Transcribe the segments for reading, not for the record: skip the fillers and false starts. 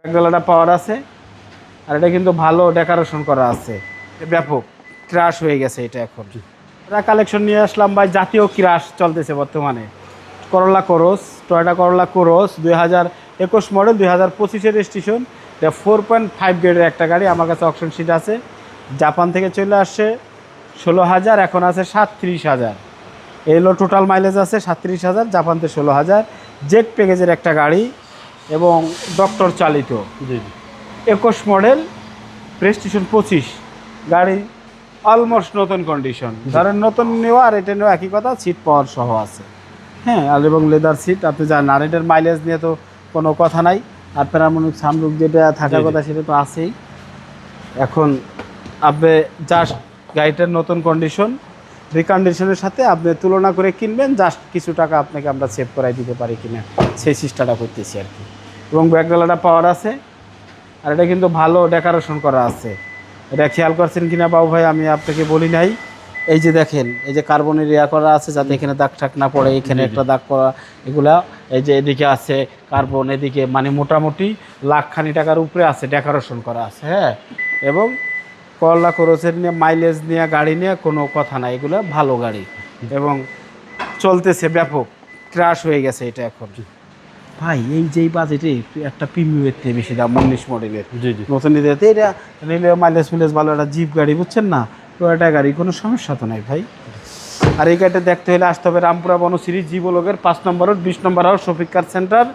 ব্যাকডালাটা পাওয়ার আছে আর এটা কিন্তু ভালো ডেকোরেশন করা আছে, ব্যাপক ক্রাশ হয়ে গেছে এটা। এখন এটা কালেকশন নিয়ে আসলাম ভাই, জাতীয় ক্রাশ চলতেছে বর্তমানে। করলা কোরস, টয়োটা করলা কোরস 2021 মডেল, 2025-এর রেজিস্ট্রেশন। এটা 4.5 গ্রেডের একটা গাড়ি। আমার কাছে অকশন শিট আছে। জাপান থেকে চলে আসছে 16,000, এখন আছে 37,000। এলো টোটাল মাইলেজ আছে 37,000, জাপানতে 16,000। জেড প্যাকেজের একটা গাড়ি এবং ডক্টর চালিত। জি 21 মডেল, রেজিস্ট্রেশন 25। গাড়ি অলমোস্ট নতুন কন্ডিশন, ধরেন নতুন নেওয়া আর এটা নেওয়া একই কথা, সিট পাওয়ার সহ আছে। হ্যাঁ, আর এবং লেদার সিট আপনি জানেন। আর এটার মাইলেজ নিয়ে তো কোনো কথা নাই। আর প্যারামনিক সামরুক যেটা থাকার কথা সেটা তো আছেই। এখন আপনি জাস্ট গাড়িটার নতুন কন্ডিশন, রিকন্ডিশনের সাথে আপনি তুলনা করে কিনবেন, জাস্ট কিছু টাকা আপনাকে আমরা সেভ করাই দিতে পারি কিনা সেই চেষ্টাটা করতেছি আর কি। এবং ব্যাকডালাটা পাওয়ার আছে আর এটা কিন্তু ভালো ডেকোরেশন করা আছে। এটা খেয়াল করছেন কিনা বাবু ভাই আমি আপনাকে বলি নাই। এই যে দেখেন, এই যে কার্বনের ইয়া করা আছে যাতে এখানে দাগ ঠাক না পড়ে, এখানে একটা দাগ করা, এগুলা এই যে এদিকে আছে কার্বন, এদিকে মানে মোটামুটি লাখখানি টাকার উপরে আছে, ডেকোরেশন করা আছে। হ্যাঁ, এবং করলা খরচের নিয়ে মাইলেজ নিয়ে গাড়ি নিয়ে কোনো কথা নাই, এগুলো ভালো গাড়ি এবং চলতেছে ব্যাপক ক্রাশ হয়ে গেছে এটা। এখন ভাই এই যেই বাজেটে একটা প্রিমিয়ামের থেকে বেশি দাম, 19 মডেলের জি জি নতুন নিতে এটা নিলে মাইলেজ মিলেজ ভালো, একটা জিপ গাড়ি বুঝছেন না, টয়োটা গাড়ি, কোনো সমস্যা তো নাই ভাই। আর এই গাড়িটা দেখতে হলে আসতে হবে রামপুরা বনশ্রী জীবলোকের 5 নম্বর রোড, 20 নম্বর হাউস, শফিক কার সেন্টার।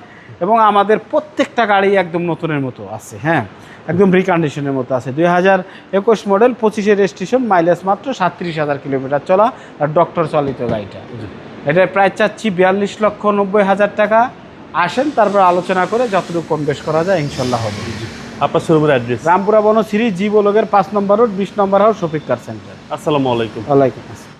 এবং আমাদের প্রত্যেকটা গাড়ি একদম নতুনের মতো আছে। হ্যাঁ, একদম রিকন্ডিশনের মতো আছে। 2021 মডেল, 25-এর রেজিস্ট্রেশন, মাইলেজ মাত্র 37,000 কিলোমিটার চলা আর ডক্টর চালিত গাড়িটা। এটার প্রাইস চাচ্ছি 42,90,000 টাকা। আসেন, তারপর আলোচনা করে যতটুকু কম বেশ করা যায় ইনশাল্লাহ হবে। আপনার শোরুমের অ্যাড্রেস? রামপুরা বনশ্রী জীবলোকের 5 নম্বর রোড, 20 নম্বর হাউস, শফিক কার সেন্টার। আসসালামু আলাইকুম। ওয়ালাইকুম আসসালাম।